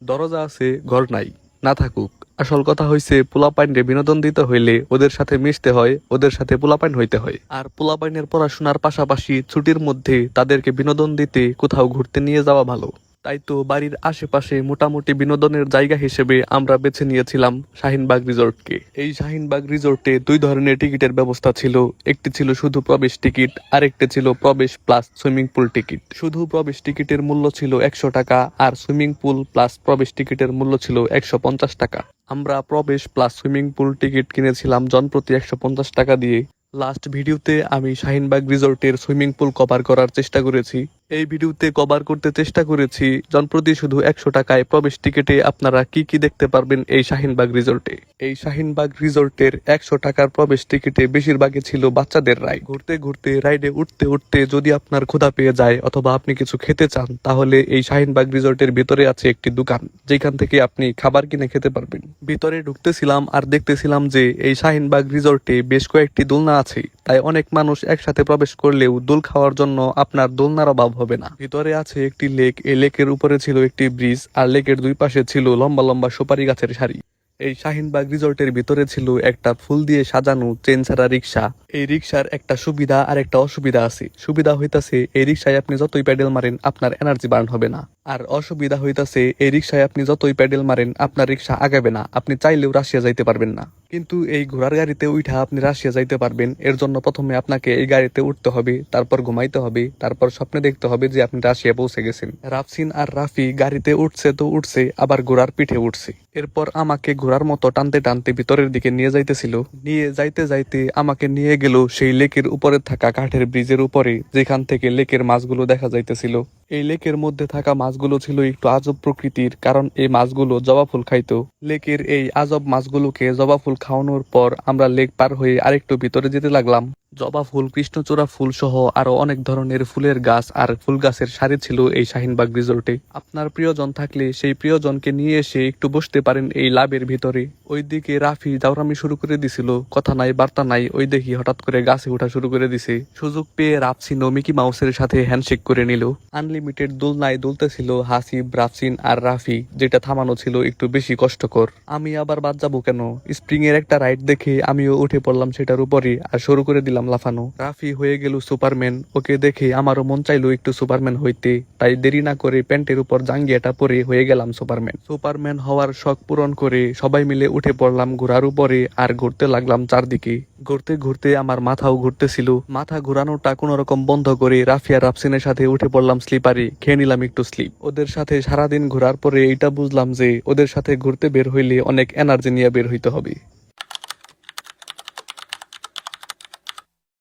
দরজা আছে ঘর নাই, না থাকুক। আসল কথা হইছে পোলাপাইনরে বিনোদন দিতে হইলে ওদের সাথে মিশতে হয়, ওদের সাথে পোলাপাইন হইতে হয়। আর পোলাপাইনের পড়াশোনার পাশাপাশি ছুটির মধ্যে তাদেরকে বিনোদন দিতে কোথাও ঘুরতে নিয়ে যাওয়া ভালো। তাই তো বাড়ির আশেপাশে মোটামুটি বিনোদনের জায়গা হিসেবে আমরা বেছে নিয়েছিলাম শাহিনবাগ রিসোর্টকে। এই শাহিনবাগ রিসোর্টে দুই ধরনের টিকিটের ব্যবস্থা ছিল। একটি ছিল শুধু প্রবেশ টিকিট, আর একটি ছিল প্রবেশ প্লাস সুইমিং পুল টিকিট। শুধু প্রবেশ টিকিটের মূল্য ছিল 100 টাকা, আর সুইমিং পুল প্লাস প্রবেশ টিকিটের মূল্য ছিল 150 টাকা। আমরা প্রবেশ প্লাস সুইমিং পুল টিকিট কিনেছিলাম জনপ্রতি 150 টাকা দিয়ে। লাস্ট ভিডিওতে আমি শাহিনবাগ রিসোর্টের সুইমিং পুল কভার করার চেষ্টা করেছি। এই ভিডিওতে কভার করতে চেষ্টা করেছি জনপ্রতি শুধু 100 টাকায় প্রবেশ টিকিটে আপনারা কি কি দেখতে পারবেন এই শাহিনবাগ রিসোর্টে। এই শাহিনবাগ রিসোর্টের 100 টাকার প্রবেশ টিকিটে বেশিরভাগই ছিল বাচ্চাদের রাইড। ঘুরতে ঘুরতে রাইডে উঠতে উঠতে যদি আপনার ক্ষুধা পেয়ে যায় অথবা আপনি কিছু খেতে চান, তাহলে এই শাহিনবাগ রিসোর্টের ভিতরে আছে একটি দোকান, যেখান থেকে আপনি খাবার কিনে খেতে পারবেন। ভিতরে ঢুকতেছিলাম আর দেখতেছিলাম যে এই শাহিনবাগ রিসোর্টে বেশ কয়েকটি দোলনা আছে। তাই অনেক মানুষ একসাথে প্রবেশ করলেও দোল খাওয়ার জন্য আপনার দোলনার অভাব হবে না। ভিতরে আছে একটি লেক, এই লেকের উপরে ছিল একটি ব্রিজ, আর লেকের দুই পাশে ছিল লম্বা লম্বা সুপারি গাছের সারি। এই শাহিনবাগ রিসোর্টের ভিতরে ছিল একটা ফুল দিয়ে সাজানো চেন ছাড়া রিক্সা। এই রিক্সার একটা সুবিধা আর একটা অসুবিধা আছে। সুবিধা হইতাছে এই রিক্সায় আপনি যতই প্যাডেল মারেন আপনার এনার্জি বার্ন হবে না। আর অসুবিধা হইতাছে এই রিক্সায় আপনি যতই প্যাডেল মারেন আপনার রিক্সা আগাবে না, আপনি চাইলেও রাশিয়া যাইতে পারবেন না। কিন্তু এই ঘোড়ার গাড়িতে উঠা আপনি রাশিয়া যাইতে পারবেন। এর জন্য প্রথমে আপনাকে এই গাড়িতে উঠতে হবে, তারপর ঘুমাইতে হবে, তারপর স্বপ্নে দেখতে হবে যে আপনি রাশিয়া পৌঁছে গেছেন। রাফসিন আর রাফি গাড়িতে উঠছে তো উঠছে, আবার ঘোড়ার পিঠে উঠছে। এরপর আমাকে ঘোড়ার মতো টানতে টানতে ভিতরের দিকে নিয়ে যাইতেছিল। নিয়ে যাইতে যাইতে আমাকে নিয়ে গেল সেই লেকের উপরে থাকা কাঠের ব্রিজের উপরে, যেখান থেকে লেকের মাছগুলো দেখা যাইতেছিল। এই লেকের মধ্যে থাকা মাছগুলো ছিল একটু আজব প্রকৃতির, কারণ এই মাছগুলো জবা ফুল খাইতো। লেকের এই আজব মাছগুলোকে জবা ফুল খাওয়ানোর পর আমরা লেক পার হয়ে আরেকটু ভিতরে যেতে লাগলাম। জবা ফুল, কৃষ্ণচূড়া ফুল সহ আরো অনেক ধরনের ফুলের গাছ আর ফুল গাছের সারি ছিল এই শাহিনবাগ রিসোর্টে। আপনার প্রিয়জন থাকলে সেই প্রিয়জনকে নিয়ে এসে একটু বসতে পারেন এই লাভের ভিতরে। ওইদিকে রাফি দাউরামি শুরু করে দিছিল, কথা নাই বার্তা নাই, ওই দেখি হঠাৎ করে গাছে ওঠা শুরু করে দিছে। সুযোগ পেয়ে রাফসিন ও মিকি মাউসের সাথে হ্যান্ডশেক করে নিল। আনলিমিটেড দোলনায় দুলতেছিল হাসিব, রাফসিন আর রাফি, যেটা থামানো ছিল একটু বেশি কষ্টকর। আমি আবার বাদ যাবো কেন? স্প্রিং এর একটা রাইড দেখে আমিও উঠে পড়লাম সেটার উপরে আর শুরু করে দিলাম লাফানো। রাফি হয়ে গেল সুপারম্যান। ওকে দেখে আমারও মন চাইলো একটু সুপারম্যান হইতে, তাই দেরি না করে প্যান্টের উপর জাঙ্গিয়াটা পরে হয়ে গেলাম সুপারম্যান। সুপারম্যান হওয়ার শখ পূরণ করে সবাই মিলে উঠে পড়লাম ঘোড়ার উপরে আর ঘুরতে লাগলাম চারদিকে। ঘুরতে ঘুরতে আমার মাথাও ঘুরতেছিল। মাথা ঘুরানোটা কোনো রকম বন্ধ করে রাফি আর রাফসিনের সাথে উঠে পড়লাম স্লিপারে, খেয়ে নিলাম একটু স্লিপ। ওদের সাথে সারাদিন ঘোরার পরে এইটা বুঝলাম যে ওদের সাথে ঘুরতে বের হইলে অনেক এনার্জি নিয়ে বের হইতে হবে।